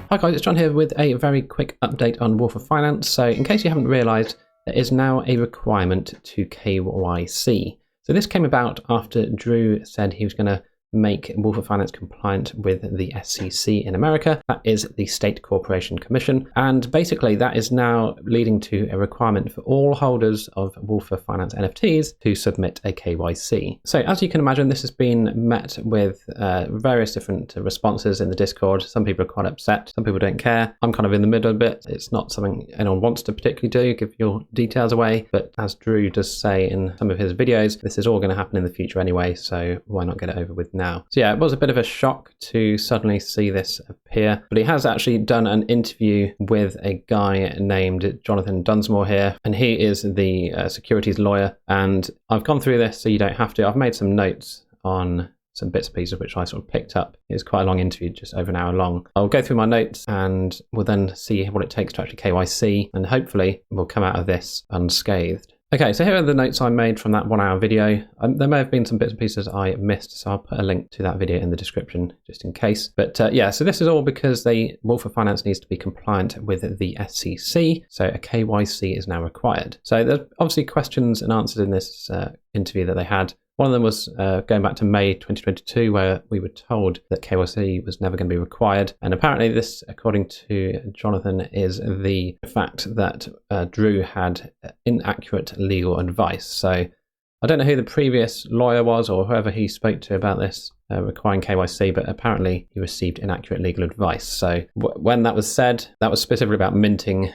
Hi guys, it's John here with a very quick update on Wolf of Finance. So in case you haven't realised, there is now a requirement to KYC. So this came about after Drew said he was going to make Wolf of Finance compliant with the SEC in America. That is the State Corporation Commission. And basically that is now leading to a requirement for all holders of Wolf of Finance NFTs to submit a KYC. So as you can imagine, this has been met with various different responses in the Discord. Some people are quite upset, some people don't care. I'm kind of in the middle a bit. It's not something anyone wants to particularly do, give your details away. But as Drew does say in some of his videos, this is all going to happen in the future anyway, so why not get it over with now? So yeah, it was a bit of a shock to suddenly see this appear, but he has actually done an interview with a guy named Jonathan Dunsmore here, and he is the securities lawyer. And I've gone through this so you don't have to. I've made some notes on some bits and pieces which I sort of picked up. It's quite a long interview, just over an hour long. I'll go through my notes and we'll then see what it takes to actually KYC, and hopefully we'll come out of this unscathed. Okay, so here are the notes I made from that 1 hour video. There may have been some bits and pieces I missed, so I'll put a link to that video in the description just in case. But yeah, so this is all because Wolf of Finance needs to be compliant with the SEC, so a KYC is now required. So there's obviously questions and answers in this interview that they had. One of them was going back to May 2022, where we were told that KYC was never going to be required. And apparently this, according to Jonathan, is the fact that Drew had inaccurate legal advice. So I don't know who the previous lawyer was or whoever he spoke to about this requiring KYC, but apparently he received inaccurate legal advice. So when that was said, that was specifically about minting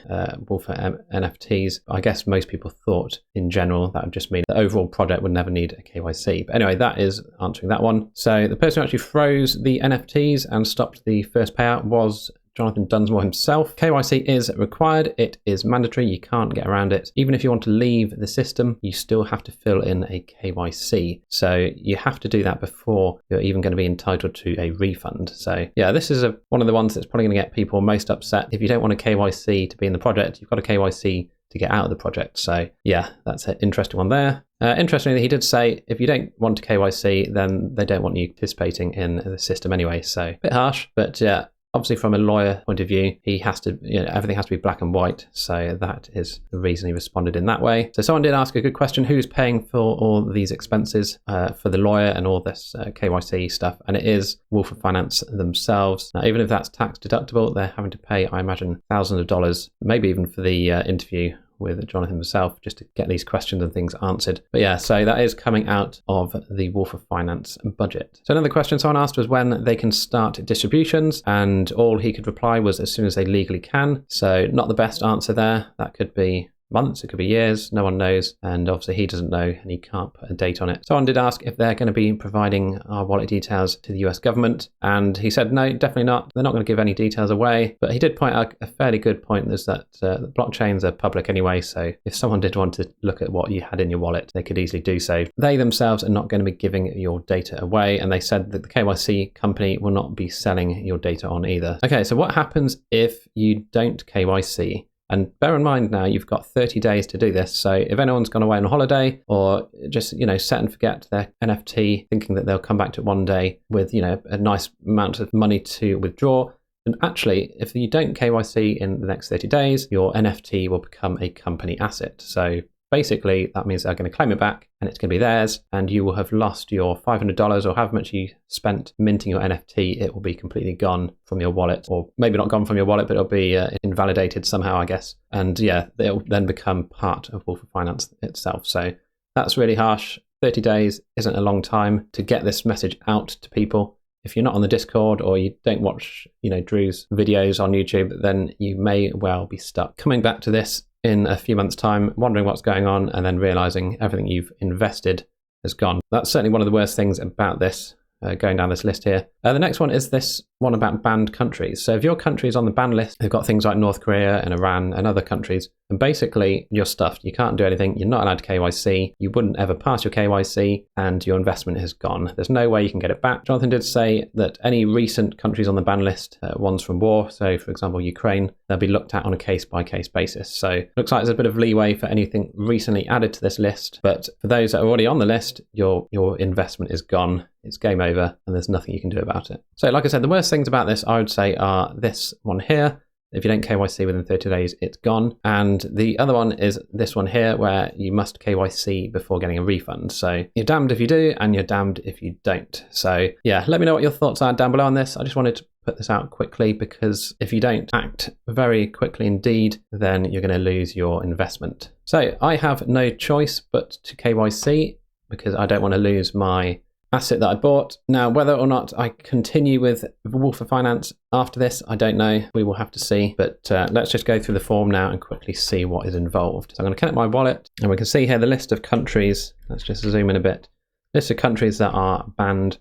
Wolf NFTs. I guess most people thought in general that would just mean the overall project would never need a KYC. But anyway, that is answering that one. So the person who actually froze the NFTs and stopped the first payout was Jonathan Dunsmore himself. KYC is required. It is mandatory. You can't get around it. Even if you want to leave the system, you still have to fill in a KYC. So you have to do that before you're even going to be entitled to a refund. So yeah, this is one of the ones that's probably going to get people most upset. If you don't want a KYC to be in the project, you've got a KYC to get out of the project. So yeah, that's an interesting one there. Interestingly, he did say if you don't want a KYC, then they don't want you participating in the system anyway. So a bit harsh, but yeah. Obviously, from a lawyer point of view, he has to, everything has to be black and white. So that is the reason he responded in that way. So someone did ask a good question: who's paying for all these expenses for the lawyer and all this KYC stuff? And it is Wolf of Finance themselves. Now, even if that's tax deductible, they're having to pay, I imagine, thousands of dollars, maybe even for the interview with Jonathan himself, just to get these questions and things answered. But yeah, so that is coming out of the Wolf of Finance budget. So another question someone asked was when they can start distributions, and all he could reply was as soon as they legally can. So not the best answer there. That could be months, it could be years, no one knows, and obviously he doesn't know and he can't put a date on it. Someone did ask if they're going to be providing our wallet details to the US government, and he said no, definitely not. They're not going to give any details away, but he did point out a fairly good point, is that the blockchains are public anyway, so if someone did want to look at what you had in your wallet, they could easily do so. They themselves are not going to be giving your data away, and they said that the KYC company will not be selling your data on either. Okay, so what happens if you don't KYC? And bear in mind now, you've got 30 days to do this. So if anyone's gone away on holiday or just, set and forget their NFT, thinking that they'll come back to it one day with, a nice amount of money to withdraw, and actually, if you don't KYC in the next 30 days, your NFT will become a company asset. So basically, that means they're going to claim it back and it's going to be theirs, and you will have lost your $500 or however much you spent minting your NFT. It will be completely gone from your wallet, or maybe not gone from your wallet, but it'll be invalidated somehow, I guess. And yeah, it'll then become part of Wolf of Finance itself. So that's really harsh. 30 days isn't a long time to get this message out to people. If you're not on the Discord or you don't watch, Drew's videos on YouTube, then you may well be stuck. Coming back to this in a few months' time, wondering what's going on, and then realizing everything you've invested has gone. That's certainly one of the worst things about this, going down this list here. The next one is this one about banned countries. So if your country is on the ban list, they've got things like North Korea and Iran and other countries. And basically, you're stuffed. You can't do anything. You're not allowed to KYC. You wouldn't ever pass your KYC, and your investment is gone. There's no way you can get it back. Jonathan did say that any recent countries on the ban list, ones from war, so for example, Ukraine, they'll be looked at on a case-by-case basis. So looks like there's a bit of leeway for anything recently added to this list. But for those that are already on the list, your investment is gone. It's game over, and there's nothing you can do about it. So like I said, the worst things about this, I would say, are this one here. If you don't KYC within 30 days, it's gone. And the other one is this one here, where you must KYC before getting a refund. So you're damned if you do, and you're damned if you don't. So yeah, let me know what your thoughts are down below on this. I just wanted to put this out quickly, because if you don't act very quickly indeed, then you're going to lose your investment. So I have no choice but to KYC, because I don't want to lose my asset that I bought. Now, whether or not I continue with Wolf of Finance after this, I don't know. We will have to see. But let's just go through the form now and quickly see what is involved. So I'm going to connect my wallet, and we can see here the list of countries. Let's just zoom in a bit. List of countries that are banned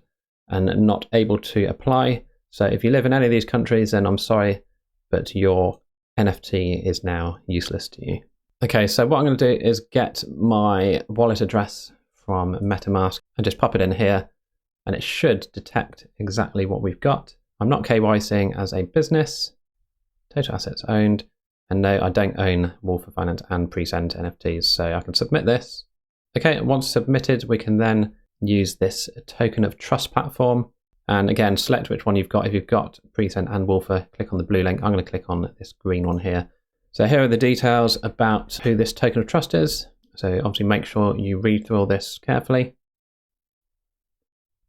and not able to apply. So if you live in any of these countries, then I'm sorry, but your NFT is now useless to you. Okay, so what I'm going to do is get my wallet address from MetaMask and just pop it in here, and it should detect exactly what we've got. I'm not KYCing as a business. Total assets owned, and no, I don't own Wolf of Finance and Present NFTs, so I can submit this. Okay, once submitted, we can then use this token of trust platform, and again, select which one you've got. If you've got Present and Wolfer, click on the blue link. I'm going to click on this green one here. So here are the details about who this token of trust is. So obviously make sure you read through all this carefully.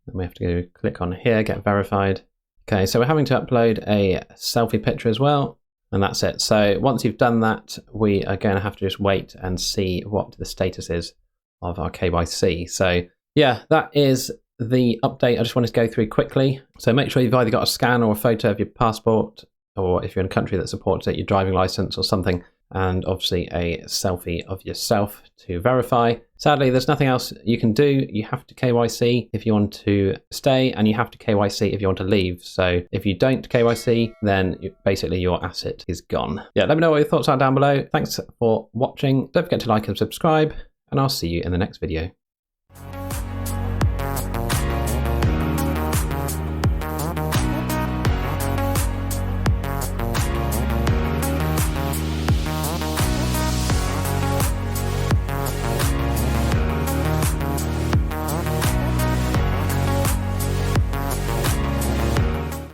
Then we have to go click on here, get verified. Okay, so we're having to upload a selfie picture as well, and that's it. So once you've done that, we are going to have to just wait and see what the status is of our KYC. So yeah, that is the update I just wanted to go through quickly. So make sure you've either got a scan or a photo of your passport, or if you're in a country that supports it, your driving license or something, and obviously a selfie of yourself to verify. Sadly, there's nothing else you can do. You have to KYC if you want to stay, and you have to KYC if you want to leave. So if you don't KYC, then basically your asset is gone. Yeah, let me know what your thoughts are down below. Thanks for watching. Don't forget to like and subscribe, and I'll see you in the next video.